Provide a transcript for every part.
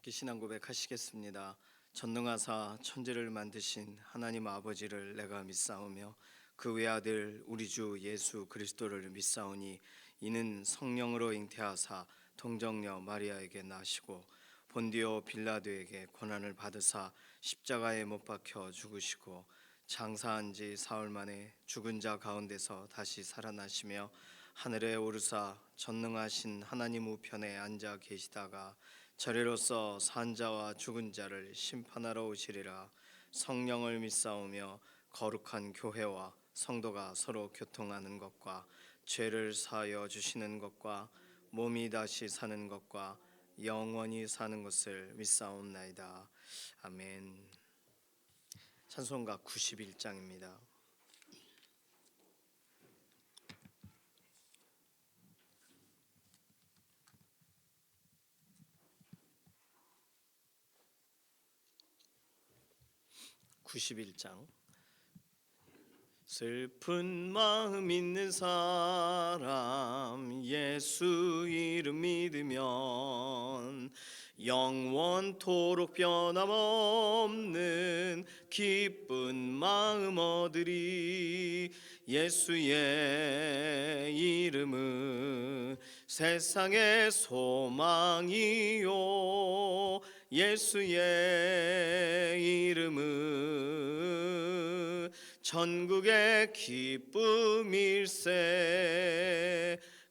함께 신앙 고백하시겠습니다. 전능하사 천지를 만드신 하나님 아버지를 내가 믿사오며 그 외아들 우리 주 예수 그리스도를 믿사오니 이는 성령으로 잉태하사 동정녀 마리아에게 나시고 본디오 빌라도에게 고난을 받으사 십자가에 못 박혀 죽으시고 장사한 지 사흘 만에 죽은 자 가운데서 다시 살아나시며 하늘에 오르사 전능하신 하나님 우편에 앉아 계시다가 저리로서 산 자와 죽은 자를 심판하러 오시리라. 성령을 믿사오며 거룩한 교회와 성도가 서로 교통하는 것과 죄를 사하여 주시는 것과 몸이 다시 사는 것과 영원히 사는 것을 믿사옵나이다. 아멘. 찬송가 91장입니다. 91장. 슬픈 마음 있는 사람 예수 이름 믿으면 영원토록 변함없는 기쁜 마음 얻으리. 예수의 이름은 세상의 소망이요 예수의 이름은 천국의 기쁨일세.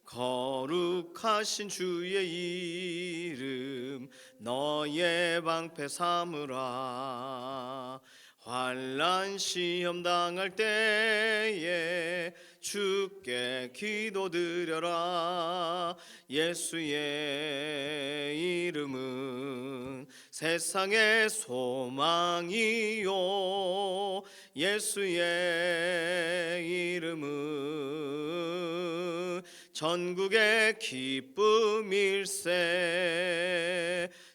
거룩하신 주의 이름 너의 방패 삼으라. 환난 시험 당할 때에 주께 기도드려라. 예수의 이름은 세상의 소망이요 예수의 이름은 전국의 기쁨일세.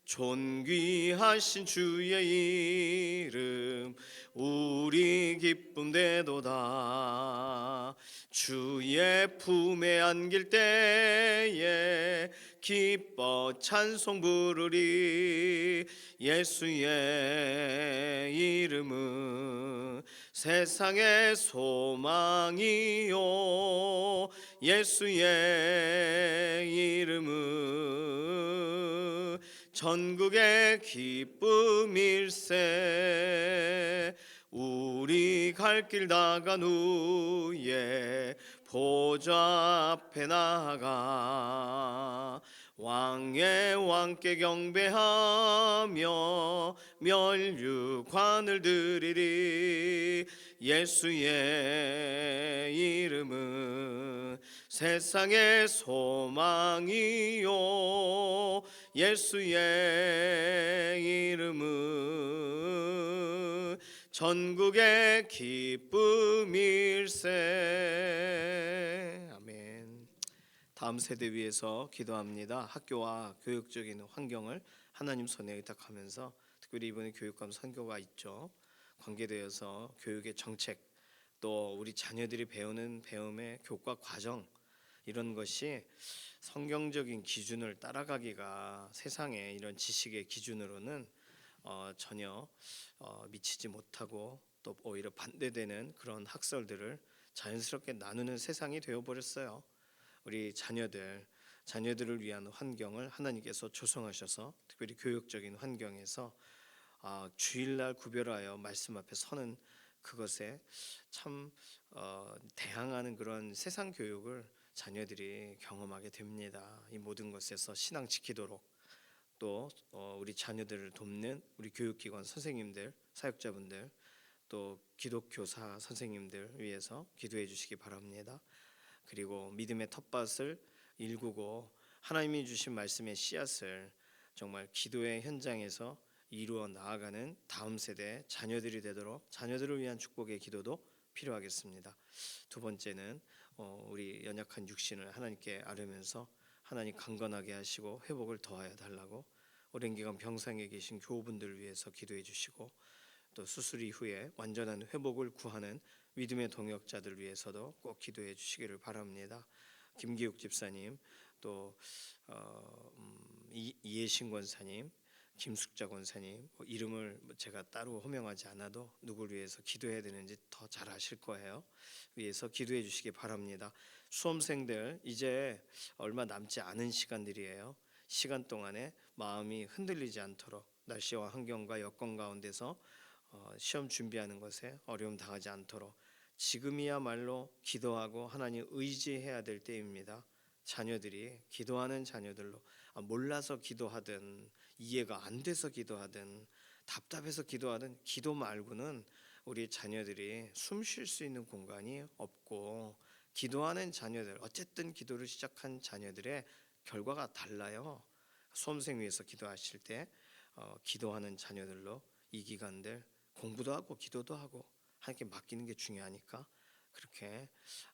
존귀하신 주의 이름 우리 기쁨 되도다. 주의 품에 안길 때에 기뻐 찬송 부르리. 예수의 이름은 세상의 소망이요 예수의 이름은 전국의 기쁨일세. 우리 갈 길 다간 후에 보좌 앞에 나아가 왕의 왕께 경배하며 면류관을 드리리. 예수의 이름은 세상의 소망이요 예수의 이름은 전국의 기쁨일세. 아멘. 다음 세대 위해서 기도합니다. 학교와 교육적인 환경을 하나님 손에 의탁하면서 특별히 이번에 교육감 선교가 있죠. 관계되어서 교육의 정책, 또 우리 자녀들이 배우는 배움의 교과 과정, 이런 것이 성경적인 기준을 따라가기가 세상의 이런 지식의 기준으로는 전혀 미치지 못하고 또 오히려 반대되는 그런 학설들을 자연스럽게 나누는 세상이 되어버렸어요. 우리 자녀들을 위한 환경을 하나님께서 조성하셔서 특별히 교육적인 환경에서 주일날 구별하여 말씀 앞에 서는 그것에 참 대항하는 그런 세상 교육을 자녀들이 경험하게 됩니다. 이 모든 것에서 신앙 지키도록 또 우리 자녀들을 돕는 우리 교육기관 선생님들, 사역자분들, 또 기독교사 선생님들 위해서 기도해 주시기 바랍니다. 그리고 믿음의 텃밭을 일구고 하나님이 주신 말씀의 씨앗을 정말 기도의 현장에서 이루어 나아가는 다음 세대 자녀들이 되도록 자녀들을 위한 축복의 기도도 필요하겠습니다. 두 번째는 우리 연약한 육신을 하나님께 아뢰면서 하나님 강건하게 하시고 회복을 더하여 달라고 오랜 기간 병상에 계신 교우분들을 위해서 기도해 주시고 또 수술 이후에 완전한 회복을 구하는 믿음의 동역자들 위해서도 꼭 기도해 주시기를 바랍니다. 김기욱 집사님, 또 이예신 권사님, 김숙자 권사님 이름을 제가 따로 호명하지 않아도 누구를 위해서 기도해야 되는지 더 잘 아실 거예요. 위해서 기도해 주시기 바랍니다. 수험생들 이제 얼마 남지 않은 시간들이에요. 시간 동안에 마음이 흔들리지 않도록 날씨와 환경과 여건 가운데서 시험 준비하는 것에 어려움 당하지 않도록 지금이야말로 기도하고 하나님 의지해야 될 때입니다. 자녀들이 기도하는 자녀들로 몰라서 기도하든 이해가 안 돼서 기도하든 답답해서 기도하든 기도 말고는 우리 자녀들이 숨 쉴 수 있는 공간이 없고 기도하는 자녀들 어쨌든 기도를 시작한 자녀들의 결과가 달라요. 수험생 위해서 기도하실 때 기도하는 자녀들로 이 기간들 공부도 하고 기도도 하고 하나님께 맡기는 게 중요하니까 그렇게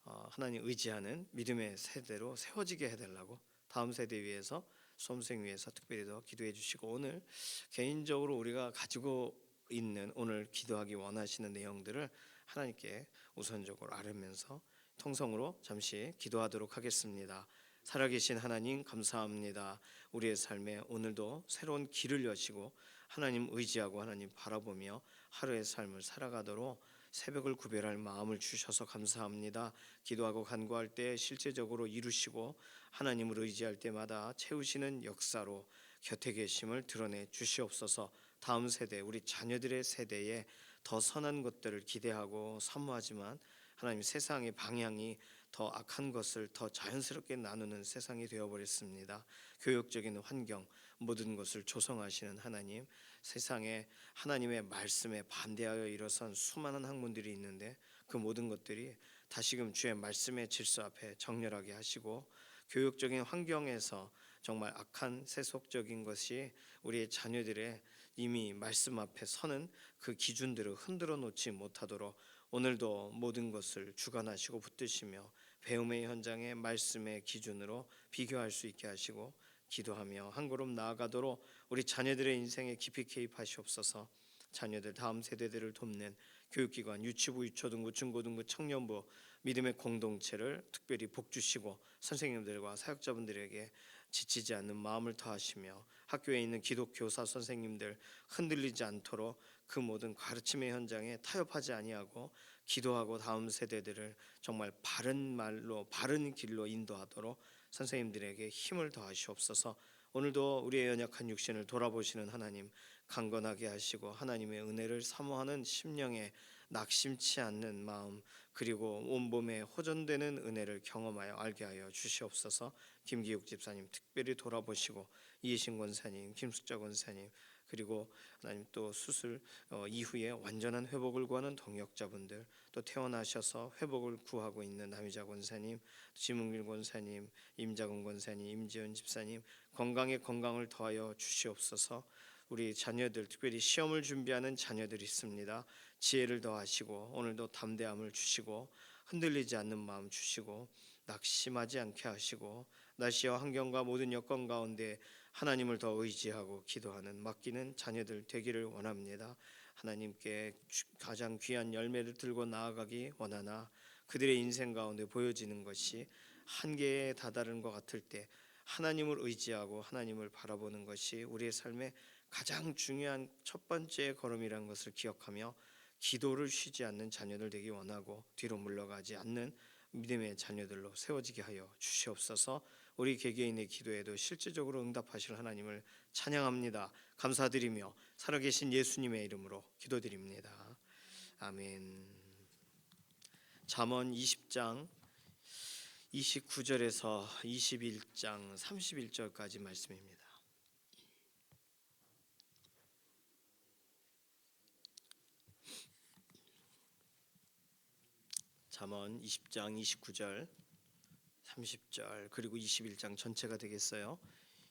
하나님 의지하는 믿음의 세대로 세워지게 해달라고 다음 세대 위해서 수험생 위해서 특별히 더 기도해 주시고 오늘 개인적으로 우리가 가지고 있는 오늘 기도하기 원하시는 내용들을 하나님께 우선적으로 아뢰면서 통성으로 잠시 기도하도록 하겠습니다. 살아계신 하나님 감사합니다. 우리의 삶에 오늘도 새로운 길을 여시고 하나님 의지하고 하나님 바라보며 하루의 삶을 살아가도록 새벽을 구별할 마음을 주셔서 감사합니다. 기도하고 간구할 때 실제적으로 이루시고 하나님을 의지할 때마다 채우시는 역사로 곁에 계심을 드러내 주시옵소서. 다음 세대 우리 자녀들의 세대에 더 선한 것들을 기대하고 사모하지만 하나님 세상의 방향이 더 악한 것을 더 자연스럽게 나누는 세상이 되어버렸습니다. 교육적인 환경 모든 것을 조성하시는 하나님 세상에 하나님의 말씀에 반대하여 일어선 수많은 학문들이 있는데 그 모든 것들이 다시금 주의 말씀의 질서 앞에 정렬하게 하시고 교육적인 환경에서 정말 악한 세속적인 것이 우리의 자녀들의 이미 말씀 앞에 서는 그 기준들을 흔들어 놓지 못하도록 오늘도 모든 것을 주관하시고 붙드시며 배움의 현장에 말씀의 기준으로 비교할 수 있게 하시고 기도하며 한 걸음 나아가도록 우리 자녀들의 인생에 깊이 개입하시옵소서. 자녀들 다음 세대들을 돕는 교육기관 유치부, 유초등부, 중고등부, 청년부 믿음의 공동체를 특별히 복주시고 선생님들과 사역자분들에게 지치지 않는 마음을 더하시며 학교에 있는 기독교사 선생님들 흔들리지 않도록 그 모든 가르침의 현장에 타협하지 아니하고 기도하고 다음 세대들을 정말 바른 말로 바른 길로 인도하도록 선생님들에게 힘을 더하시옵소서. 오늘도 우리의 연약한 육신을 돌아보시는 하나님 강건하게 하시고 하나님의 은혜를 사모하는 심령에 낙심치 않는 마음 그리고 온몸에 호전되는 은혜를 경험하여 알게 하여 주시옵소서. 김기욱 집사님 특별히 돌아보시고 이해신 권사님, 김숙자 권사님 그리고 하나님 또 수술 이후에 완전한 회복을 구하는 동역자분들 또 퇴원하셔서 회복을 구하고 있는 남희자 권사님, 지문길 권사님, 임자근 권사님, 임지연 집사님 건강에 건강을 더하여 주시옵소서. 우리 자녀들 특별히 시험을 준비하는 자녀들이 있습니다. 지혜를 더하시고 오늘도 담대함을 주시고 흔들리지 않는 마음 주시고 낙심하지 않게 하시고 날씨와 환경과 모든 여건 가운데 하나님을 더 의지하고 기도하는 맡기는 자녀들 되기를 원합니다. 하나님께 가장 귀한 열매를 들고 나아가기 원하나 그들의 인생 가운데 보여지는 것이 한계에 다다른 것 같을 때 하나님을 의지하고 하나님을 바라보는 것이 우리의 삶의 가장 중요한 첫 번째 걸음이라는 것을 기억하며 기도를 쉬지 않는 자녀들 되기 원하고 뒤로 물러가지 않는 믿음의 자녀들로 세워지게 하여 주시옵소서. 우리 개개인의 기도에도 실제적으로 응답하실 하나님을 찬양합니다. 감사드리며 살아계신 예수님의 이름으로 기도드립니다. 아멘. 잠언 20장 29절에서 21장 31절까지 말씀입니다. 잠언 20장 29절 30절 그리고 21장 전체가 되겠어요.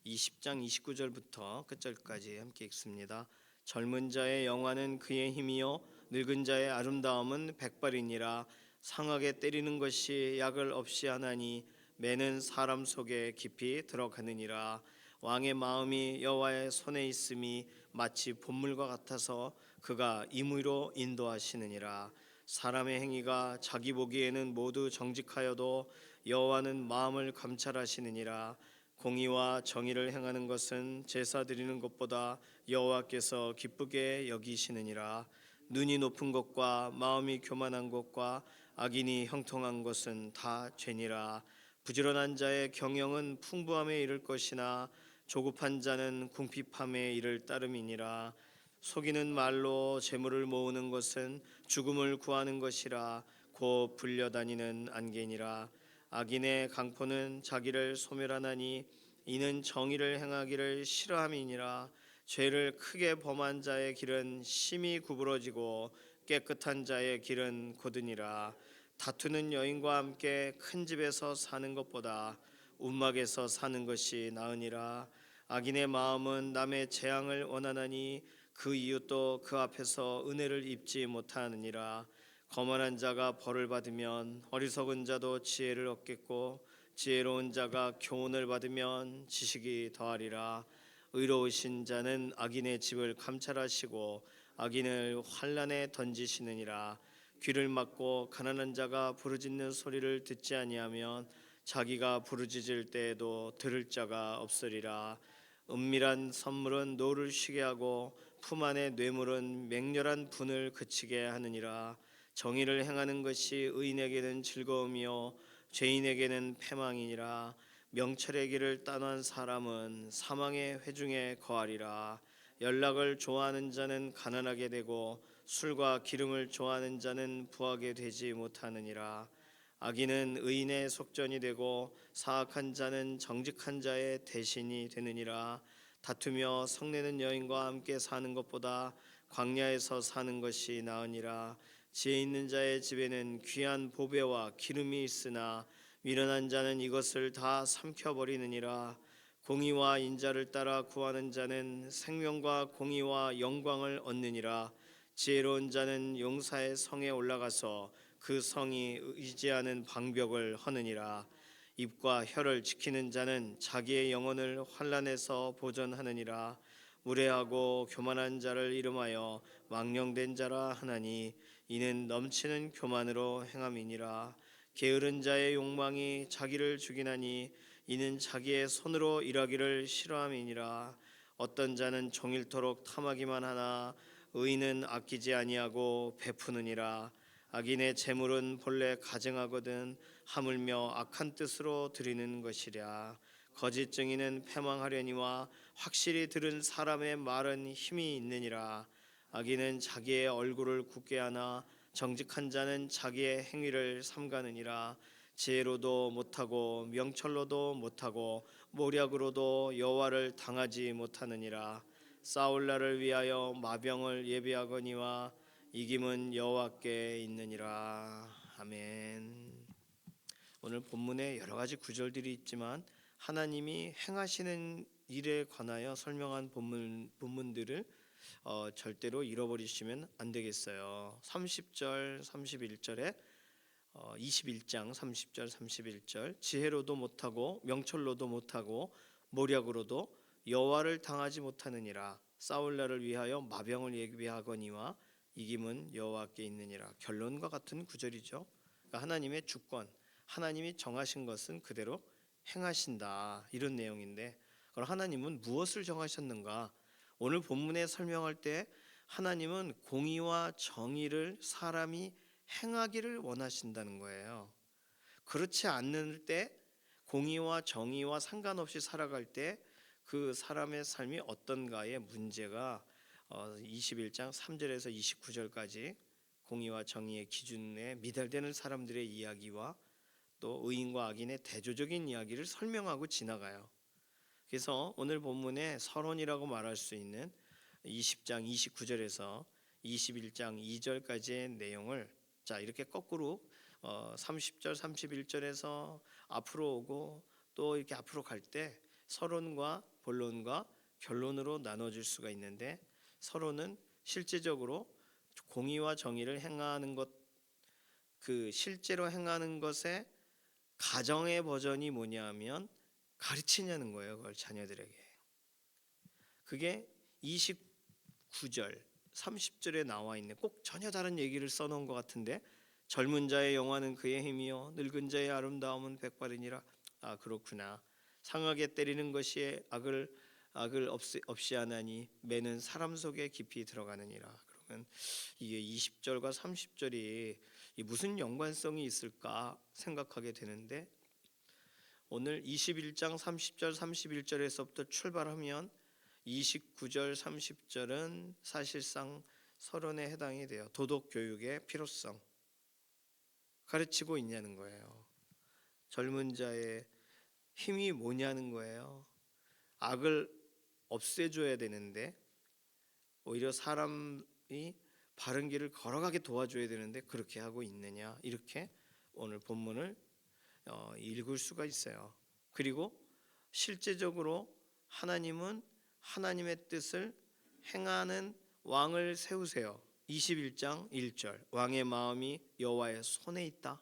20장 29절부터 끝절까지 함께 읽습니다. 젊은 자의 영화는 그의 힘이요 늙은 자의 아름다움은 백발이니라. 상하게 때리는 것이 약을 없이 하나니 매는 사람 속에 깊이 들어가느니라. 왕의 마음이 여호와의 손에 있음이 마치 봇물과 같아서 그가 임의로 인도하시느니라. 사람의 행위가 자기 보기에는 모두 정직하여도 여호와는 마음을 감찰하시느니라. 공의와 정의를 행하는 것은 제사 드리는 것보다 여호와께서 기쁘게 여기시느니라. 눈이 높은 것과 마음이 교만한 것과 악인이 형통한 것은 다 죄니라. 부지런한 자의 경영은 풍부함에 이를 것이나 조급한 자는 궁핍함에 이를 따름이니라. 속이는 말로 재물을 모으는 것은 죽음을 구하는 것이라. 곧 불려다니는 안개니라. 악인의 강포는 자기를 소멸하나니 이는 정의를 행하기를 싫어함이니라. 죄를 크게 범한 자의 길은 심히 구부러지고 깨끗한 자의 길은 곧으니라. 다투는 여인과 함께 큰 집에서 사는 것보다 움막에서 사는 것이 나으니라. 악인의 마음은 남의 재앙을 원하나니 그 이웃도 그 앞에서 은혜를 입지 못하느니라. 거만한 자가 벌을 받으면 어리석은 자도 지혜를 얻겠고 지혜로운 자가 교훈을 받으면 지식이 더하리라. 의로우신 자는 악인의 집을 감찰하시고 악인을 환난에 던지시느니라. 귀를 막고 가난한 자가 부르짖는 소리를 듣지 아니하면 자기가 부르짖을 때에도 들을 자가 없으리라. 은밀한 선물은 노를 쉬게 하고 품 안의 뇌물은 맹렬한 분을 그치게 하느니라. 정의를 행하는 것이 의인에게는 즐거움이요 죄인에게는 패망이니라. 명철의 길을 떠난 사람은 사망의 회중에 거하리라. 연락을 좋아하는 자는 가난하게 되고 술과 기름을 좋아하는 자는 부하게 되지 못하느니라. 악인은 의인의 속전이 되고 사악한 자는 정직한 자의 대신이 되느니라. 다투며 성내는 여인과 함께 사는 것보다 광야에서 사는 것이 나으니라. 지혜 있는 자의 집에는 귀한 보배와 기름이 있으나 미련한 자는 이것을 다 삼켜버리느니라. 공의와 인자를 따라 구하는 자는 생명과 공의와 영광을 얻느니라. 지혜로운 자는 용사의 성에 올라가서 그 성이 의지하는 방벽을 허느니라. 입과 혀를 지키는 자는 자기의 영혼을 환난에서 보전하느니라. 무례하고 교만한 자를 이름하여 망령된 자라 하나니 이는 넘치는 교만으로 행함이니라. 게으른 자의 욕망이 자기를 죽이나니 이는 자기의 손으로 일하기를 싫어함이니라. 어떤 자는 종일토록 탐하기만 하나 의인은 아끼지 아니하고 베푸느니라. 악인의 재물은 본래 가증하거든 하물며 악한 뜻으로 드리는 것이랴. 거짓 증인은 패망하려니와 확실히 들은 사람의 말은 힘이 있느니라. 악인은 자기의 얼굴을 굳게 하나 정직한 자는 자기의 행위를 삼가느니라. 지혜로도 못하고 명철로도 못하고 모략으로도 여호와를 당하지 못하느니라. 싸울 날을 위하여 마병을 예비하거니와 이김은 여호와께 있느니라. 아멘. 오늘 본문에 여러 가지 구절들이 있지만 하나님이 행하시는 일에 관하여 설명한 본문들을 절대로 잃어버리시면 안 되겠어요. 30절, 31절에 21장 30절, 31절 지혜로도 못하고 명철로도 못하고 모략으로도 여호와를 당하지 못하느니라. 싸울 날을 위하여 마병을 예비하거니와 이김은 여호와께 있느니라. 결론과 같은 구절이죠. 그러니까 하나님의 주권, 하나님이 정하신 것은 그대로 행하신다 이런 내용인데 그럼 하나님은 무엇을 정하셨는가? 오늘 본문에 설명할 때 하나님은 공의와 정의를 사람이 행하기를 원하신다는 거예요. 그렇지 않을 때 공의와 정의와 상관없이 살아갈 때 그 사람의 삶이 어떤가의 문제가 21장 3절에서 29절까지 공의와 정의의 기준에 미달되는 사람들의 이야기와 또 의인과 악인의 대조적인 이야기를 설명하고 지나가요. 그래서 오늘 본문에 서론이라고 말할 수 있는 20장 29절에서 21장 2절까지의 내용을 자 이렇게 거꾸로 30절 31절에서 앞으로 오고 또 이렇게 앞으로 갈 때 서론과 본론과 결론으로 나눠질 수가 있는데 서론은 실제적으로 공의와 정의를 행하는 것 그 실제로 행하는 것의 가정의 버전이 뭐냐면 가르치냐는 거예요. 그걸 자녀들에게. 그게 29절 30절에 나와 있는 꼭 전혀 다른 얘기를 써놓은 것 같은데 젊은 자의 영화는 그의 힘이요 늙은 자의 아름다움은 백발이니라. 아 그렇구나. 상하게 때리는 것이 악을 없이 하나니 매는 사람 속에 깊이 들어가느니라. 그러면 이게 20절과 30절이 무슨 연관성이 있을까 생각하게 되는데, 오늘 21장 30절 31절에서부터 출발하면 29절 30절은 사실상 서론에 해당이 돼요. 도덕 교육의 필요성 가르치고 있냐는 거예요. 젊은 자의 힘이 뭐냐는 거예요. 악을 없애줘야 되는데 오히려 사람이 바른 길을 걸어가게 도와줘야 되는데 그렇게 하고 있느냐, 이렇게 오늘 본문을 읽을 수가 있어요. 그리고 실제적으로 하나님은 하나님의 뜻을 행하는 왕을 세우세요. 21장 1절 왕의 마음이 여호와의 손에 있다.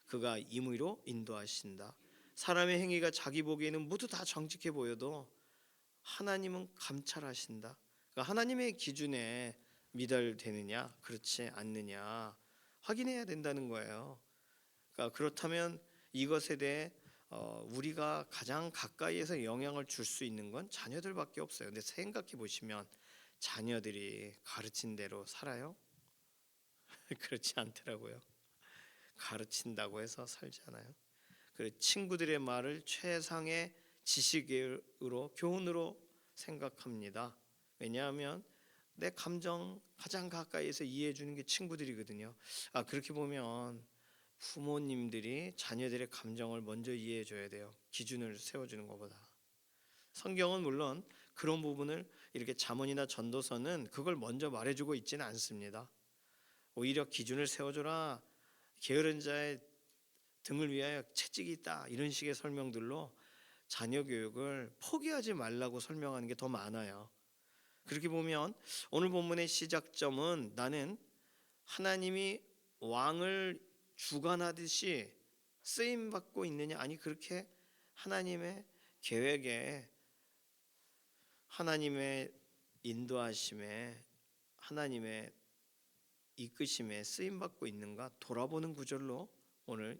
그가 임의로 인도하신다. 사람의 행위가 자기 보기에는 모두 다 정직해 보여도 하나님은 감찰하신다. 그러니까 하나님의 기준에 미달되느냐 그렇지 않느냐 확인해야 된다는 거예요. 그러니까 그렇다면 이것에 대해 우리가 가장 가까이에서 영향을 줄 수 있는 건 자녀들밖에 없어요. 근데 생각해 보시면 자녀들이 가르친 대로 살아요? 그렇지 않더라고요. 가르친다고 해서 살지 않아요. 그리고 친구들의 말을 최상의 지식으로 교훈으로 생각합니다. 왜냐하면 내 감정 가장 가까이에서 이해해 주는 게 친구들이거든요. 그렇게 보면 부모님들이 자녀들의 감정을 먼저 이해해 줘야 돼요. 기준을 세워주는 것보다. 성경은 물론 그런 부분을 이렇게 잠언이나 전도서는 그걸 먼저 말해주고 있지는 않습니다. 오히려 기준을 세워줘라, 게으른 자의 등을 위하여 채찍이 있다, 이런 식의 설명들로 자녀 교육을 포기하지 말라고 설명하는 게 더 많아요. 그렇게 보면 오늘 본문의 시작점은 나는 하나님이 왕을 주관하듯이 쓰임 받고 있느냐, 아니 그렇게 하나님의 계획에, 하나님의 인도하심에, 하나님의 이끄심에 쓰임 받고 있는가 돌아보는 구절로 오늘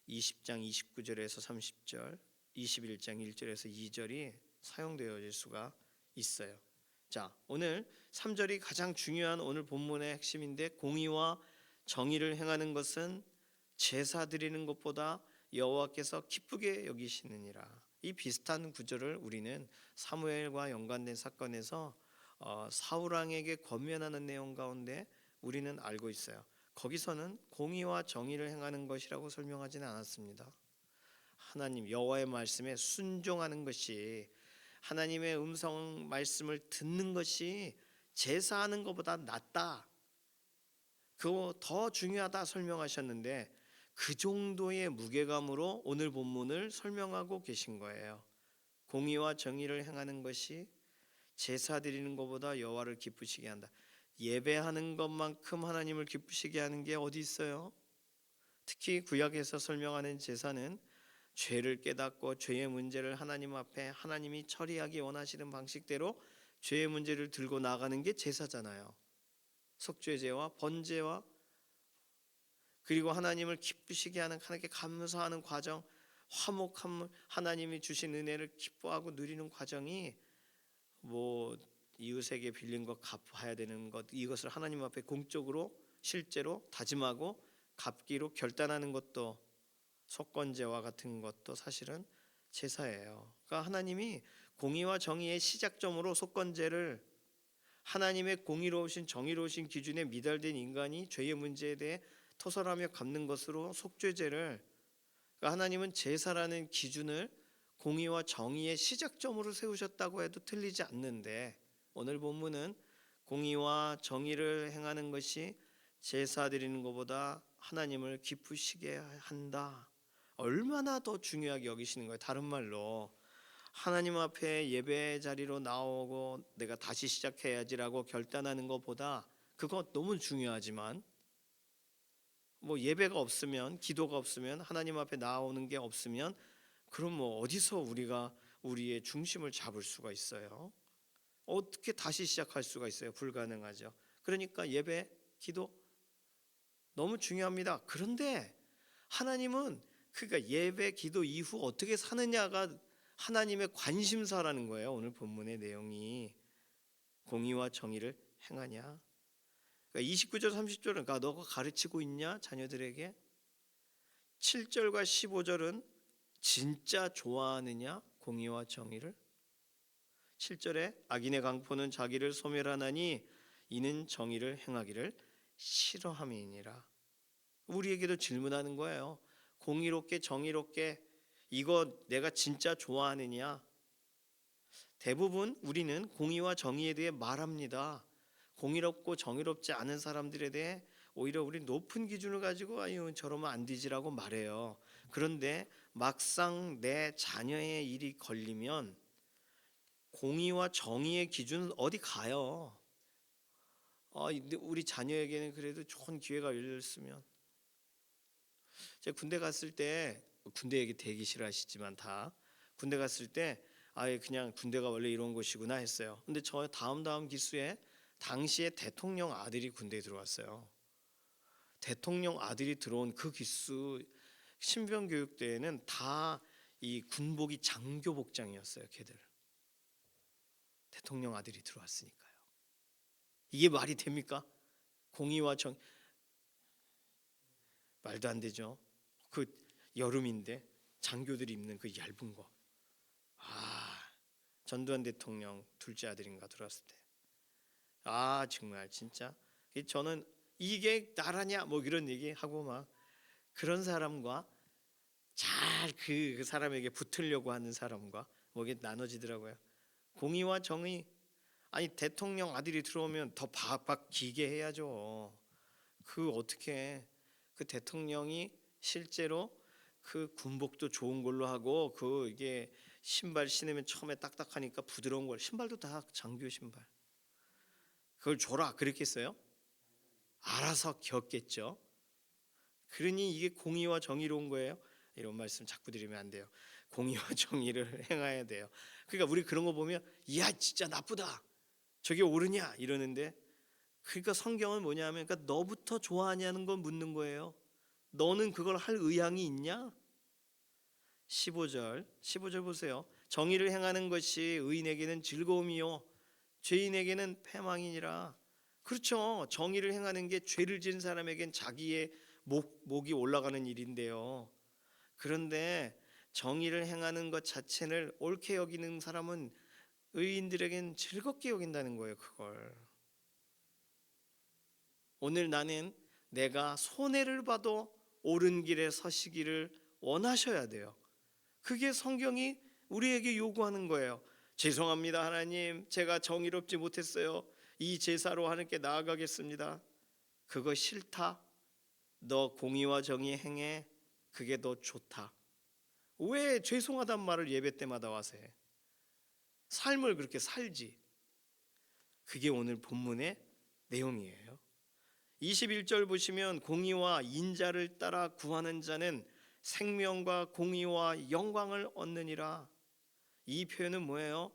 20장 29절에서 30절, 21장 1절에서 2절이 사용되어질 수가 있어요. 자, 오늘 3절이 가장 중요한 오늘 본문의 핵심인데, 공의와 정의를 행하는 것은 제사 드리는 것보다 여호와께서 기쁘게 여기시느니라. 이 비슷한 구절을 우리는 사무엘과 연관된 사건에서 사울 왕에게 권면하는 내용 가운데 우리는 알고 있어요. 거기서는 공의와 정의를 행하는 것이라고 설명하지는 않았습니다. 하나님 여호와의 말씀에 순종하는 것이, 하나님의 음성 말씀을 듣는 것이 제사하는 것보다 낫다, 그거 더 중요하다 설명하셨는데, 그 정도의 무게감으로 오늘 본문을 설명하고 계신 거예요. 공의와 정의를 행하는 것이 제사 드리는 것보다 여호와를 기쁘시게 한다. 예배하는 것만큼 하나님을 기쁘시게 하는 게 어디 있어요? 특히 구약에서 설명하는 제사는 죄를 깨닫고 죄의 문제를 하나님 앞에 하나님이 처리하기 원하시는 방식대로 죄의 문제를 들고 나가는 게 제사잖아요. 속죄제와 번제와, 그리고 하나님을 기쁘시게 하는, 하나님께 감사하는 과정, 화목함, 하나님이 주신 은혜를 기뻐하고 누리는 과정이, 이웃에게 빌린 것 갚아야 되는 것, 이것을 하나님 앞에 공적으로 실제로 다짐하고 갚기로 결단하는 것도, 속건제와 같은 것도 사실은 제사예요. 그러니까 하나님이 공의와 정의의 시작점으로 속건제를, 하나님의 공의로우신 정의로우신 기준에 미달된 인간이 죄의 문제에 대해 토설하며 갚는 것으로 속죄제를, 그러니까 하나님은 제사라는 기준을 공의와 정의의 시작점으로 세우셨다고 해도 틀리지 않는데, 오늘 본문은 공의와 정의를 행하는 것이 제사 드리는 것보다 하나님을 기쁘시게 한다, 얼마나 더 중요하게 여기시는 거예요. 다른 말로 하나님 앞에 예배 자리로 나오고 내가 다시 시작해야지라고 결단하는 것보다, 그거 너무 중요하지만 예배가 없으면, 기도가 없으면, 하나님 앞에 나오는 게 없으면, 그럼 어디서 우리가 우리의 중심을 잡을 수가 있어요? 어떻게 다시 시작할 수가 있어요? 불가능하죠. 그러니까 예배, 기도 너무 중요합니다. 그런데 하나님은 그러니까 예배, 기도 이후 어떻게 사느냐가 하나님의 관심사라는 거예요. 오늘 본문의 내용이 공의와 정의를 행하냐. 그러니까 29절 30절은 그러니까 너가 가르치고 있냐 자녀들에게. 7절과 15절은 진짜 좋아하느냐 공의와 정의를. 7절에 악인의 강포는 자기를 소멸하나니 이는 정의를 행하기를 싫어함이니라. 우리에게도 질문하는 거예요. 공의롭게 정의롭게 이거 내가 진짜 좋아하느냐. 대부분 우리는 공의와 정의에 대해 말합니다. 공의롭고 정의롭지 않은 사람들에 대해 오히려 우리 높은 기준을 가지고 아유 저러면 안 되지라고 말해요. 그런데 막상 내 자녀의 일이 걸리면 공의와 정의의 기준은 어디 가요? 우리 자녀에게는 그래도 좋은 기회가 열렸으면. 제가 군대 갔을 때, 군대 얘기 되게 싫어하시지만 다 군대 갔을 때 아예 그냥 군대가 원래 이런 곳이구나 했어요. 근데 저 다음 기수에 당시에 대통령 아들이 군대에 들어왔어요. 대통령 아들이 들어온 그 기수 신병 교육 때에는 다 이 군복이 장교 복장이었어요. 걔들. 대통령 아들이 들어왔으니까요. 이게 말이 됩니까? 공의와 정 말도 안 되죠. 그 여름인데 장교들이 입는 그 얇은 거. 전두환 대통령 둘째 아들인가 들어왔을 때. 정말 진짜 저는 이게 나라냐 뭐 이런 얘기 하고 막 그런 사람과 잘 그 사람에게 붙으려고 하는 사람과 뭐 이게 나눠지더라고요. 공의와 정의. 아니 대통령 아들이 들어오면 더 박박 기게 해야죠. 그 어떻게 그 대통령이 실제로 그 군복도 좋은 걸로 하고 그 이게 신발 신으면 처음에 딱딱하니까 부드러운 걸 신발도 다 장교 신발. 그걸 줘라 그랬겠어요? 알아서 겪겠죠. 그러니 이게 공의와 정의로운 거예요. 이런 말씀 자꾸 드리면 안 돼요. 공의와 정의를 행해야 돼요. 그러니까 우리 그런 거 보면 야 진짜 나쁘다. 저게 옳으냐 이러는데 그러니까 성경은 뭐냐면 그러니까 너부터 좋아하냐는 걸 묻는 거예요. 너는 그걸 할 의향이 있냐? 15절 보세요. 정의를 행하는 것이 의인에게는 즐거움이요 죄인에게는 패망이니라. 그렇죠. 정의를 행하는 게 죄를 지은 사람에겐 자기의 목이 올라가는 일인데요. 그런데 정의를 행하는 것 자체를 옳게 여기는 사람은 의인들에겐 즐겁게 여긴다는 거예요. 그걸 오늘 나는 내가 손해를 봐도 옳은 길에 서시기를 원하셔야 돼요. 그게 성경이 우리에게 요구하는 거예요. 죄송합니다 하나님, 제가 정의롭지 못했어요. 이 제사로 하나님께 나아가겠습니다. 그거 싫다? 너 공의와 정의 행해. 그게 더 좋다. 왜 죄송하단 말을 예배 때마다 와서 해? 삶을 그렇게 살지. 그게 오늘 본문의 내용이에요. 21절 보시면 공의와 인자를 따라 구하는 자는 생명과 공의와 영광을 얻느니라. 이 표현은 뭐예요?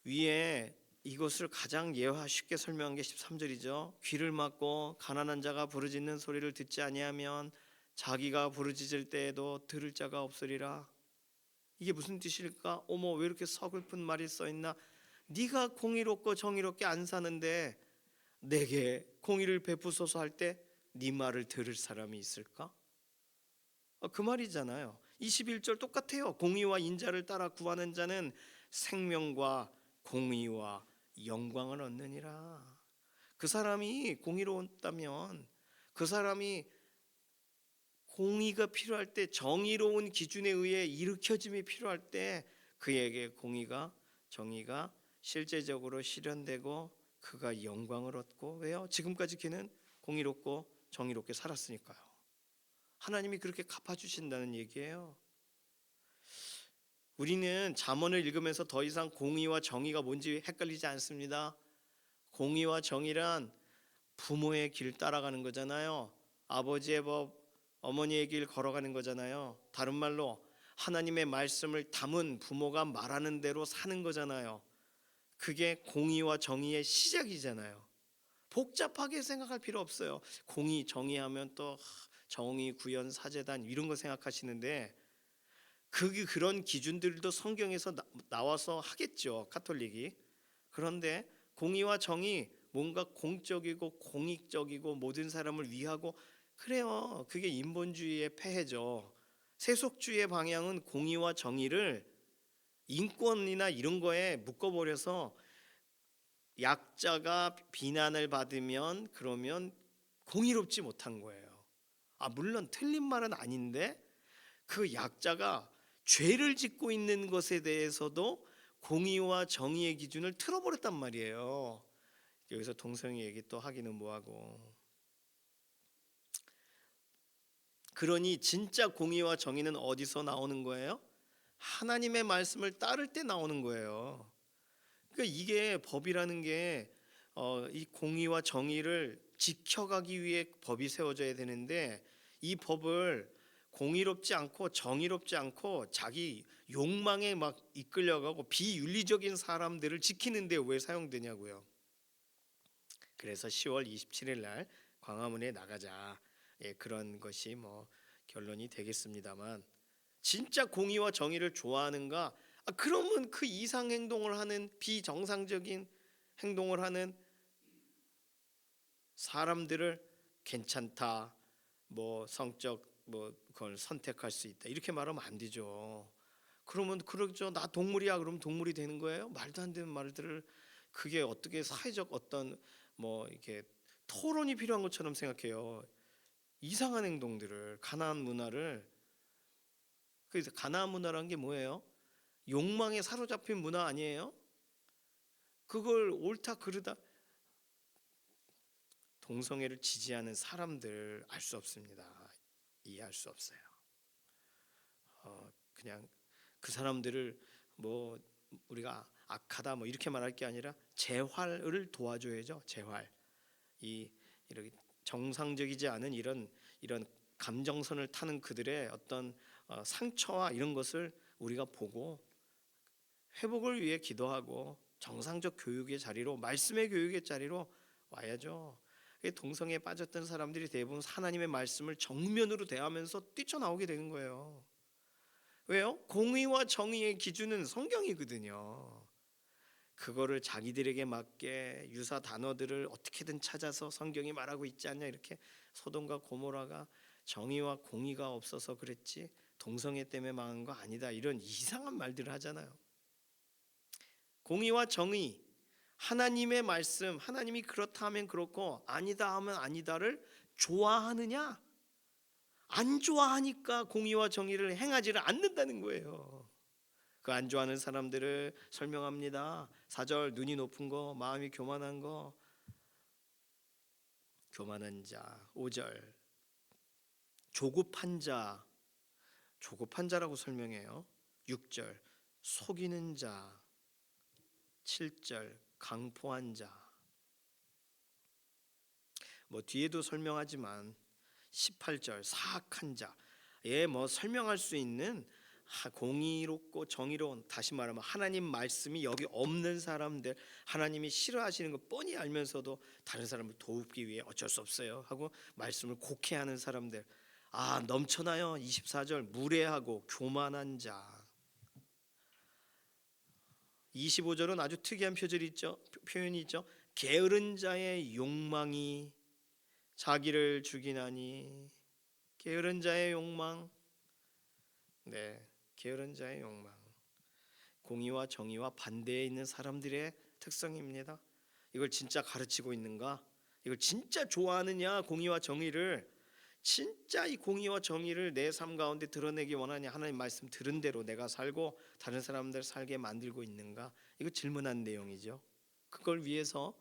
위에 이것을 가장 예화 쉽게 설명한 게 13절이죠. 귀를 막고 가난한 자가 부르짖는 소리를 듣지 아니하면 자기가 부르짖을 때에도 들을 자가 없으리라. 이게 무슨 뜻일까? 어머 왜 이렇게 서글픈 말이 써있나? 네가 공의롭고 정의롭게 안 사는데 내게 공의를 베푸소서 할 때 네 말을 들을 사람이 있을까? 그 말이잖아요. 21절 똑같아요. 공의와 인자를 따라 구하는 자는 생명과 공의와 영광을 얻느니라. 그 사람이 공의로웠다면 그 사람이 공의가 필요할 때 정의로운 기준에 의해 일으켜짐이 필요할 때 그에게 공의가 정의가 실제적으로 실현되고 그가 영광을 얻고 왜요? 지금까지 그는 공의롭고 정의롭게 살았으니까요. 하나님이 그렇게 갚아주신다는 얘기예요. 우리는 잠언을 읽으면서 더 이상 공의와 정의가 뭔지 헷갈리지 않습니다. 공의와 정의란 부모의 길 따라가는 거잖아요. 아버지의 법, 어머니의 길 걸어가는 거잖아요. 다른 말로 하나님의 말씀을 담은 부모가 말하는 대로 사는 거잖아요. 그게 공의와 정의의 시작이잖아요. 복잡하게 생각할 필요 없어요. 공의, 정의하면 또 정의, 구현, 사제단 이런 거 생각하시는데 그런 기준들도 성경에서 나와서 하겠죠, 카톨릭이. 그런데 공의와 정의, 뭔가 공적이고 공익적이고 모든 사람을 위하고, 그래요. 그게 인본주의의 폐해죠. 세속주의의 방향은 공의와 정의를 인권이나 이런 거에 묶어버려서 약자가 비난을 받으면 그러면 공의롭지 못한 거예요. 물론 틀린 말은 아닌데 그 약자가 죄를 짓고 있는 것에 대해서도 공의와 정의의 기준을 틀어버렸단 말이에요. 여기서 동성애 얘기 또 하기는 뭐하고. 그러니 진짜 공의와 정의는 어디서 나오는 거예요? 하나님의 말씀을 따를 때 나오는 거예요. 그러니까 이게 법이라는 게 이 공의와 정의를 지켜가기 위해 법이 세워져야 되는데, 이 법을 공의롭지 않고 정의롭지 않고 자기 욕망에 막 이끌려가고 비윤리적인 사람들을 지키는데 왜 사용되냐고요. 그래서 10월 27일 날 광화문에 나가자, 그런 것이 뭐 결론이 되겠습니다만, 진짜 공의와 정의를 좋아하는가? 그러면 그 이상 행동을 하는, 비정상적인 행동을 하는 사람들을 괜찮다, 뭐 성적 뭐 그걸 선택할 수 있다, 이렇게 말하면 안 되죠. 그러면 그러죠. 나 동물이야. 그러면 동물이 되는 거예요? 말도 안 되는 말들을, 그게 어떻게 사회적 어떤 뭐 이렇게 토론이 필요한 것처럼 생각해요. 이상한 행동들을, 가나안 문화를. 그래서 가나안 문화라는 게 뭐예요? 욕망에 사로잡힌 문화 아니에요? 그걸 옳다 그르다, 동성애를 지지하는 사람들 알 수 없습니다. 이해할 수 없어요. 그냥 그 사람들을 뭐 우리가 악하다 뭐 이렇게 말할 게 아니라 재활을 도와줘야죠. 재활. 이렇게 정상적이지 않은 이런 감정선을 타는 그들의 어떤 상처와 이런 것을 우리가 보고 회복을 위해 기도하고 정상적 교육의 자리로, 말씀의 교육의 자리로 와야죠. 동성애에 빠졌던 사람들이 대부분 하나님의 말씀을 정면으로 대하면서 뛰쳐나오게 되는 거예요. 왜요? 공의와 정의의 기준은 성경이거든요. 그거를 자기들에게 맞게 유사 단어들을 어떻게든 찾아서 성경이 말하고 있지 않냐, 이렇게 소돔과 고모라가 정의와 공의가 없어서 그랬지 동성애 때문에 망한 거 아니다, 이런 이상한 말들을 하잖아요. 공의와 정의, 하나님의 말씀, 하나님이 그렇다 하면 그렇고 아니다 하면 아니다를 좋아하느냐? 안 좋아하니까 공의와 정의를 행하지를 않는다는 거예요. 그 안 좋아하는 사람들을 설명합니다. 4절, 눈이 높은 거, 마음이 교만한 거, 교만한 자. 5절, 조급한 자, 조급한 자라고 설명해요. 6절, 속이는 자. 7절, 강포한 자. 뭐 뒤에도 설명하지만 18절, 사악한 자. 뭐 설명할 수 있는 공의롭고 정의로운, 다시 말하면 하나님 말씀이 여기 없는 사람들, 하나님이 싫어하시는 거 뻔히 알면서도 다른 사람을 도우기 위해 어쩔 수 없어요 하고 말씀을 곡해하는 사람들, 넘쳐나요. 24절, 무례하고 교만한 자. 25절은 아주 특이한 표현이 있죠. 게으른 자의 욕망이 자기를 죽이나니. 게으른 자의 욕망. 네, 게으른 자의 욕망. 공의와 정의와 반대에 있는 사람들의 특성입니다. 이걸 진짜 가르치고 있는가? 이걸 진짜 좋아하느냐? 공의와 정의를 진짜 이 공의와 정의를 내 삶 가운데 드러내기 원하냐? 하나님 말씀 들은 대로 내가 살고 다른 사람들 살게 만들고 있는가? 이거 질문한 내용이죠. 그걸 위해서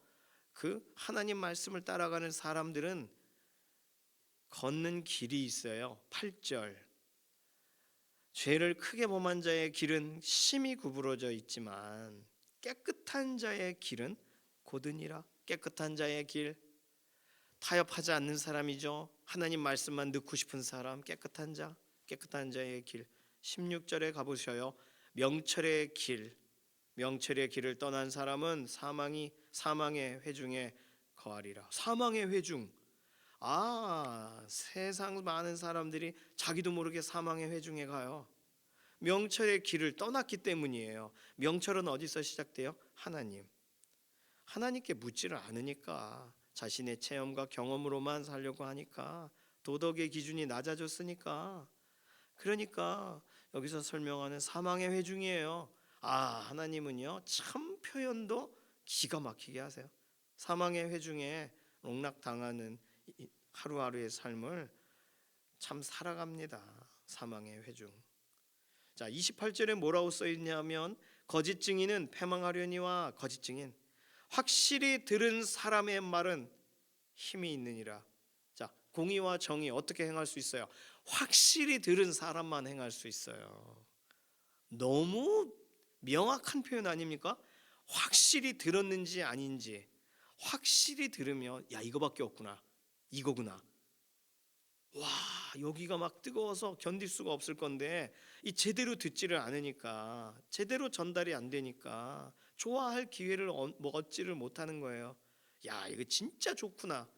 그 하나님 말씀을 따라가는 사람들은 걷는 길이 있어요. 8절, 죄를 크게 범한 자의 길은 심히 구부러져 있지만 깨끗한 자의 길은 곧으니라. 깨끗한 자의 길, 타협하지 않는 사람이죠. 하나님 말씀만 넣고 싶은 사람, 깨끗한 자, 깨끗한 자의 길. 16절에 가보셔요. 명철의 길, 명철의 길을 떠난 사람은 사망의 회중에 거하리라. 사망의 회중. 세상 많은 사람들이 자기도 모르게 사망의 회중에 가요. 명철의 길을 떠났기 때문이에요. 명철은 어디서 시작돼요? 하나님께 묻지를 않으니까, 자신의 체험과 경험으로만 살려고 하니까, 도덕의 기준이 낮아졌으니까. 그러니까 여기서 설명하는 사망의 회중이에요. 하나님은요 참 표현도 기가 막히게 하세요. 사망의 회중에 농락당하는 하루하루의 삶을 참 살아갑니다. 사망의 회중. 자, 28절에 뭐라고 써 있냐면, 거짓 증인은 패망하려니와 거짓 증인, 확실히 들은 사람의 말은 힘이 있느니라. 자, 공의와 정의 어떻게 행할 수 있어요? 확실히 들은 사람만 행할 수 있어요. 너무 명확한 표현 아닙니까? 확실히 들었는지 아닌지 확실히 들으면, 야, 이거밖에 없구나, 이거구나. 와, 여기가 막 뜨거워서 견딜 수가 없을 건데, 이 제대로 듣지를 않으니까, 제대로 전달이 안 되니까 좋아할 기회를 얻지를 못하는 거예요. 야, 이거 진짜 좋구나,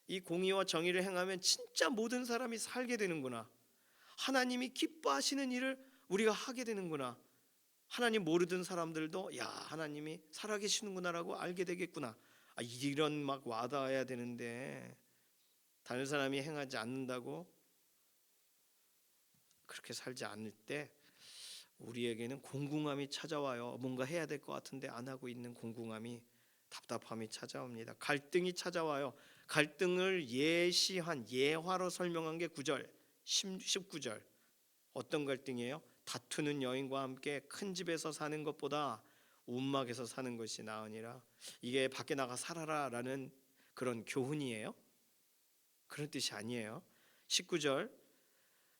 이 공의와 정의를 행하면 진짜 모든 사람이 살게 되는구나, 하나님이 기뻐하시는 일을 우리가 하게 되는구나, 하나님 모르던 사람들도 야, 하나님이 살아계시는구나라고 알게 되겠구나. 이런 막 와닿아야 되는데, 다른 사람이 행하지 않는다고 그렇게 살지 않을 때 우리에게는 공궁함이 찾아와요. 뭔가 해야 될 것 같은데 안 하고 있는 공궁함이, 답답함이 찾아옵니다. 갈등이 찾아와요. 갈등을 예화로 설명한 게 9절, 19절. 어떤 갈등이에요? 다투는 여인과 함께 큰 집에서 사는 것보다 움막에서 사는 것이 나으니라. 이게 밖에 나가 살아라라는 그런 교훈이에요? 그런 뜻이 아니에요. 19절,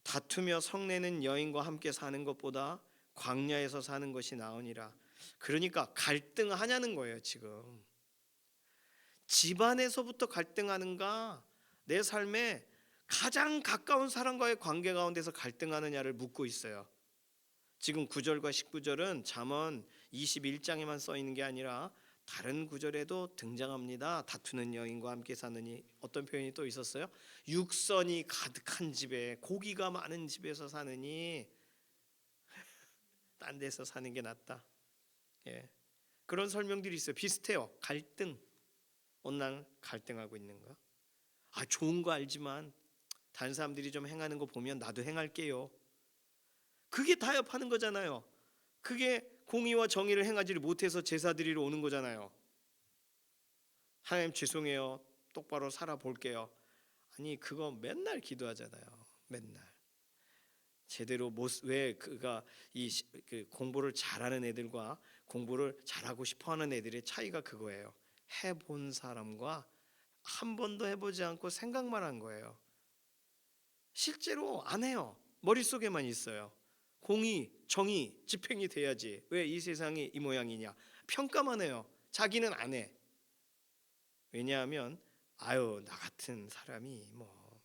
다투며 성내는 여인과 함께 사는 것보다 광야에서 사는 것이 나으니라. 그러니까 갈등하냐는 거예요. 지금 집안에서부터 갈등하는가, 내 삶에 가장 가까운 사람과의 관계 가운데서 갈등하느냐를 묻고 있어요. 지금 9절과 19절은 잠언 21장에만 써 있는 게 아니라 다른 구절에도 등장합니다. 다투는 여인과 함께 사느니, 어떤 표현이 또 있었어요? 육선이 가득한 집에, 고기가 많은 집에서 사느니 딴 데서 사는 게 낫다. 예. 그런 설명들이 있어요. 비슷해요. 갈등. 오늘 갈등하고 있는가? 좋은 거 알지만 다른 사람들이 좀 행하는 거 보면 나도 행할게요. 그게 타협하는 거잖아요. 그게 공의와 정의를 행하지를 못해서 제사 드리러 오는 거잖아요. 하나님 죄송해요, 똑바로 살아볼게요. 아니, 그거 맨날 기도하잖아요. 맨날 제대로 왜 그가 그 공부를 잘하는 애들과 공부를 잘하고 싶어하는 애들의 차이가 그거예요. 해본 사람과 한 번도 해보지 않고 생각만 한 거예요. 실제로 안 해요. 머릿속에만 있어요. 공의, 정의, 집행이 돼야지. 왜 이 세상이 이 모양이냐? 평가만 해요. 자기는 안 해. 왜냐하면 나 같은 사람이 뭐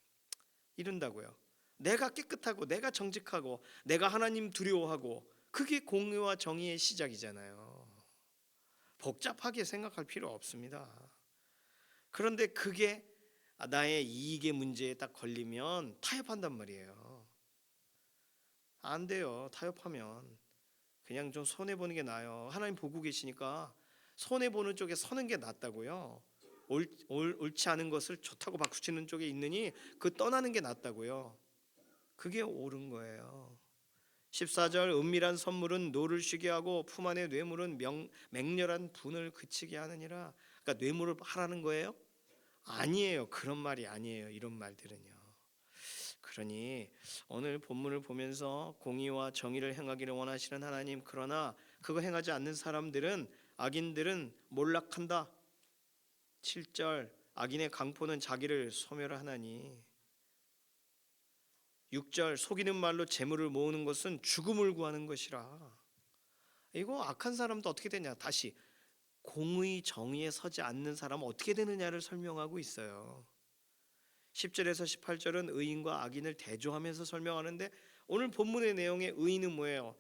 이런다고요. 내가 깨끗하고 내가 정직하고 내가 하나님 두려워하고, 그게 공의와 정의의 시작이잖아요. 복잡하게 생각할 필요 없습니다. 그런데 그게 나의 이익의 문제에 딱 걸리면 타협한단 말이에요. 안 돼요. 타협하면 그냥 좀 손해보는 게 나아요. 하나님 보고 계시니까 손해보는 쪽에 서는 게 낫다고요. 옳지 않은 것을 좋다고 박수치는 쪽에 있느니 그 떠나는 게 낫다고요. 그게 옳은 거예요. 14절, 은밀한 선물은 노를 쉬게 하고 품 안의 뇌물은 맹렬한 분을 그치게 하느니라. 그러니까 뇌물을 하라는 거예요? 아니에요. 그런 말이 아니에요. 이런 말들은요. 그러니 오늘 본문을 보면서 공의와 정의를 행하기를 원하시는 하나님, 그러나 그거 행하지 않는 사람들은, 악인들은 몰락한다. 7절, 악인의 강포는 자기를 소멸하나니. 6절, 속이는 말로 재물을 모으는 것은 죽음을 구하는 것이라. 이거 악한 사람도 어떻게 되냐? 다시 공의 정의에 서지 않는 사람은 어떻게 되느냐를 설명하고 있어요. 10절에서 18절은 의인과 악인을 대조하면서 설명하는데, 오늘 본문의 내용의 의인은 뭐예요?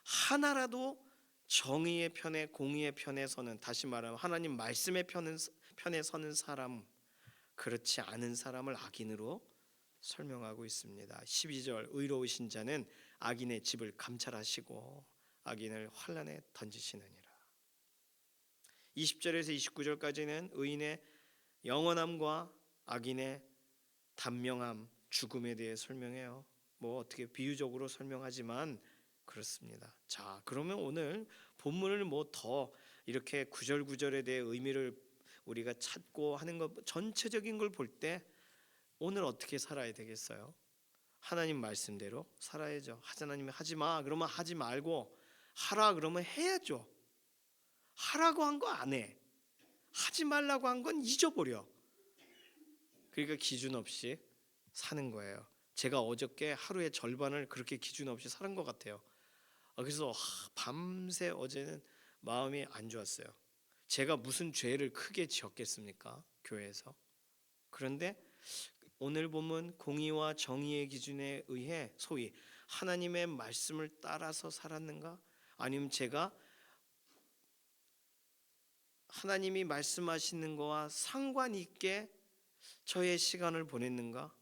하나라도 정의의 편에, 공의의 편에 서는, 다시 말하면 하나님 말씀의 편에 서는 사람, 그렇지 않은 사람을 악인으로 설명하고 있습니다. 12절 의로우신 자는 악인의 집을 감찰하시고 악인을 환난에 던지시느니라. 20절에서 29절까지는 의인의 영원함과 악인의 단명함, 죽음에 대해 설명해요. 뭐 어떻게 비유적으로 설명하지만 그렇습니다. 자, 그러면 오늘 본문을 뭐 더 이렇게 구절구절에 대해 의미를 우리가 찾고 하는 것 전체적인 걸 볼 때 오늘 어떻게 살아야 되겠어요? 하나님 말씀대로 살아야죠. 하나님이 하지 마 그러면 하지 말고, 하라 그러면 해야죠. 하라고 한 거 안 해. 하지 말라고 한 건 잊어버려. 그러니까 기준 없이 사는 거예요. 제가 어저께 하루의 절반을 그렇게 기준 없이 사는 것 같아요. 그래서 밤새 어제는 마음이 안 좋았어요. 제가 무슨 죄를 크게 지었겠습니까? 교회에서. 그런데 오늘 보면 공의와 정의의 기준에 의해 소위 하나님의 말씀을 따라서 살았는가? 아니면 제가 하나님이 말씀하시는 거와 상관 있게 저의 시간을 보냈는가?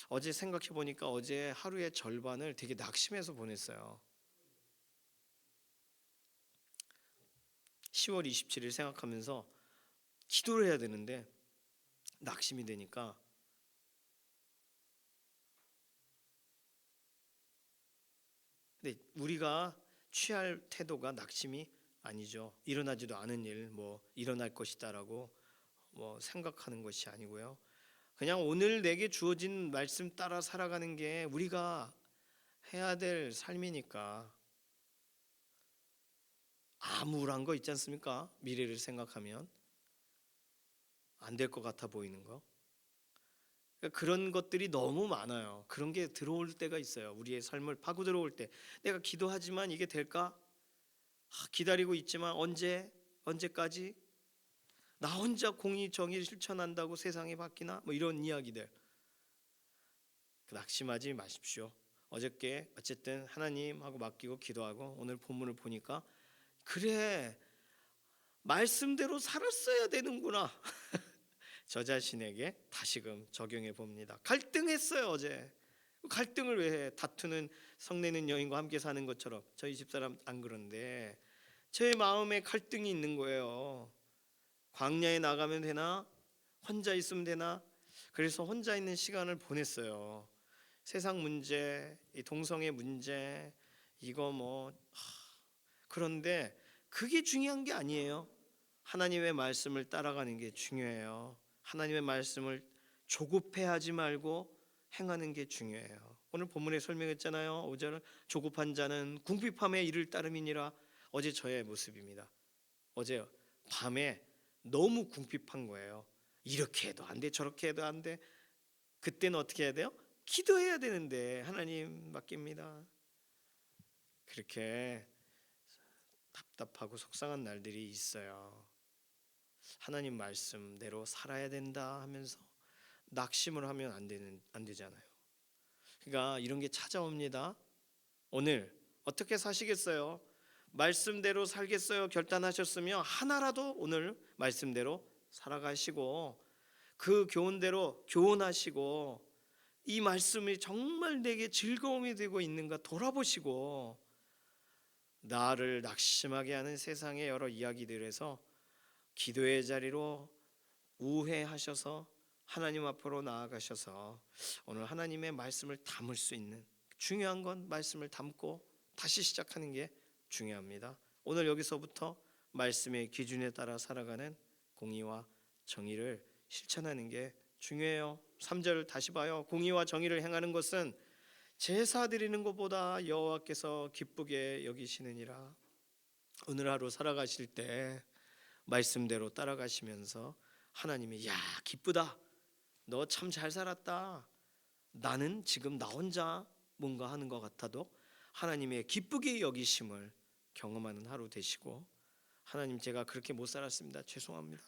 어제 생각해 보니까 어제 하루의 절반을 되게 낙심해서 보냈어요. 10월 27일 생각하면서 기도를 해야 되는데 낙심이 되니까 근데 우리가 취할 태도가 낙심이 아니죠. 일어나지도 않은 일, 뭐 일어날 것이다라고 뭐 생각하는 것이 아니고요. 그냥 오늘 내게 주어진 말씀 따라 살아가는 게 우리가 해야 될 삶이니까. 암울한 거 있지 않습니까? 미래를 생각하면 안 될 것 같아 보이는 거. 그러니까 그런 것들이 너무 많아요. 그런 게 들어올 때가 있어요. 우리의 삶을 파고 들어올 때 내가 기도하지만 이게 될까? 기다리고 있지만 언제까지? 나 혼자 공의 정의를 실천한다고 세상이 바뀌나? 뭐 이런 이야기들. 낙심하지 마십시오. 어저께 어쨌든 하나님하고 맡기고 기도하고 오늘 본문을 보니까 그래, 말씀대로 살았어야 되는구나. 저 자신에게 다시금 적용해 봅니다. 갈등했어요 어제. 갈등을 왜 해? 다투는 성내는 여인과 함께 사는 것처럼. 저희 집사람 안 그런데 제 마음에 갈등이 있는 거예요. 광야에 나가면 되나? 혼자 있으면 되나? 그래서 혼자 있는 시간을 보냈어요. 세상 문제, 이 동성애 문제, 이거 뭐 그런데 그게 중요한 게 아니에요. 하나님의 말씀을 따라가는 게 중요해요. 하나님의 말씀을 조급해하지 말고 행하는 게 중요해요. 오늘 본문에 설명했잖아요. 5절 조급한 자는 궁핍함에 이를 따름이니라. 어제 저의 모습입니다. 어제 밤에 너무 궁핍한 거예요. 이렇게 해도 안 돼, 저렇게 해도 안 돼. 그때는 어떻게 해야 돼요? 기도해야 되는데 하나님 맡깁니다. 그렇게 답답하고 속상한 날들이 있어요. 하나님 말씀대로 살아야 된다 하면서 낙심을 하면 안 되잖아요. 그러니까 이런 게 찾아옵니다. 오늘 어떻게 사시겠어요? 말씀대로 살겠어요? 결단하셨으면 하나라도 오늘 말씀대로 살아가시고 그 교훈대로 교훈하시고 이 말씀이 정말 내게 즐거움이 되고 있는가 돌아보시고 나를 낙심하게 하는 세상의 여러 이야기들에서 기도의 자리로 우회하셔서 하나님 앞으로 나아가셔서 오늘 하나님의 말씀을 담을 수 있는, 중요한 건 말씀을 담고 다시 시작하는 게 중요합니다. 오늘 여기서부터 말씀의 기준에 따라 살아가는 공의와 정의를 실천하는 게 중요해요. 3절 다시 봐요. 공의와 정의를 행하는 것은 제사 드리는 것보다 여호와께서 기쁘게 여기시느니라. 오늘 하루 살아가실 때 말씀대로 따라가시면서 하나님이 야 기쁘다, 너 참 잘 살았다, 나는 지금 나 혼자 뭔가 하는 것 같아도 하나님의 기쁘게 여기심을 경험하는 하루 되시고, 하나님 제가 그렇게 못 살았습니다, 죄송합니다,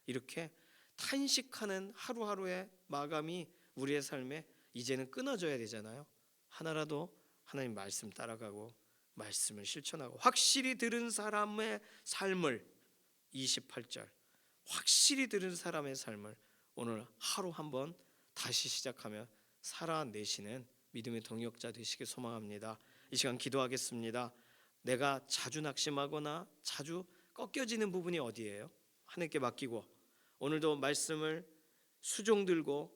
이렇게 탄식하는 하루하루의 마감이 우리의 삶에 이제는 끊어져야 되잖아요. 하나라도 하나님 말씀 따라가고 말씀을 실천하고 확실히 들은 사람의 삶을, 28절 확실히 들은 사람의 삶을 오늘 하루 한번 다시 시작하며 살아내시는 믿음의 동역자 되시길 소망합니다. 이 시간 기도하겠습니다. 내가 자주 낙심하거나 자주 꺾여지는 부분이 어디예요? 하나님께 맡기고 오늘도 말씀을 수종 들고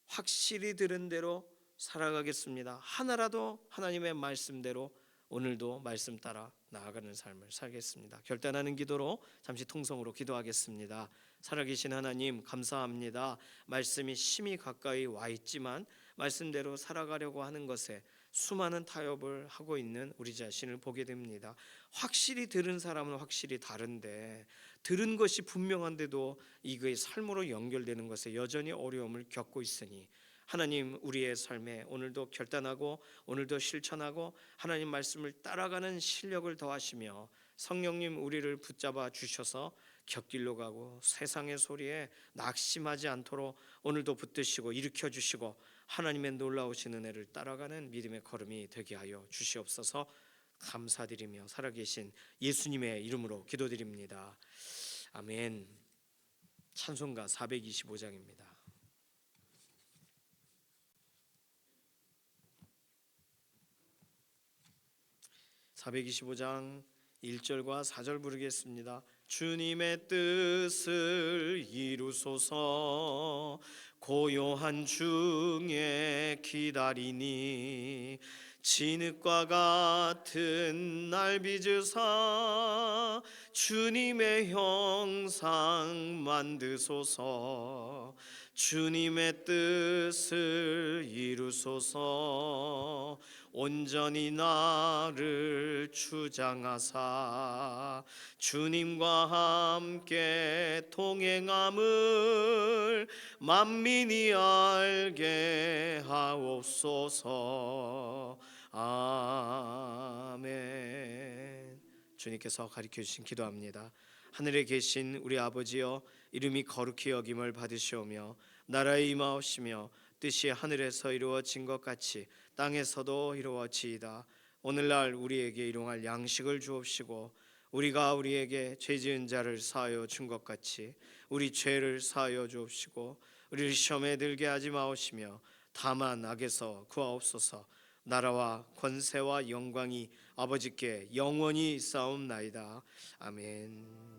확실히 들은 대로 살아가겠습니다. 하나라도 하나님의 말씀대로 오늘도 말씀 따라 나아가는 삶을 살겠습니다. 결단하는 기도로 잠시 통성으로 기도하겠습니다. 살아계신 하나님 감사합니다. 말씀이 심히 가까이 와 있지만 말씀대로 살아가려고 하는 것에 수많은 타협을 하고 있는 우리 자신을 보게 됩니다. 확실히 들은 사람은 확실히 다른데 들은 것이 분명한데도 이거의 삶으로 연결되는 것에 여전히 어려움을 겪고 있으니 하나님 우리의 삶에 오늘도 결단하고 오늘도 실천하고 하나님 말씀을 따라가는 실력을 더하시며 성령님 우리를 붙잡아 주셔서 곁길로 가고 세상의 소리에 낙심하지 않도록 오늘도 붙드시고 일으켜 주시고 하나님의 놀라우신 은혜를 따라가는 믿음의 걸음이 되게 하여 주시옵소서. 감사드리며 살아계신 예수님의 이름으로 기도드립니다. 아멘. 찬송가 425장입니다. 425장 1절과 4절 부르겠습니다. 주님의 뜻을 이루소서 고요한 중에 기다리니 진흙과 같은 날 빚으사 주님의 형상 만드소서 주님의 뜻을 이루소서 온전히 나를 주장하사 주님과 함께 동행함을 만민이 알게 하옵소서. 아멘. 주님께서 가르쳐 주신 기도합니다. 하늘에 계신 우리 아버지여 이름이 거룩히 여김을 받으시오며 나라에 임하옵시며 뜻이 하늘에서 이루어진 것 같이 땅에서도 이루어지이다. 오늘날 우리에게 일용할 양식을 주옵시고 우리가 우리에게 죄지은 자를 사하여 준 것 같이 우리 죄를 사하여 주옵시고 우리를 시험에 들게 하지 마옵시며 다만 악에서 구하옵소서. 나라와 권세와 영광이 아버지께 영원히 있사옵나이다. 아멘.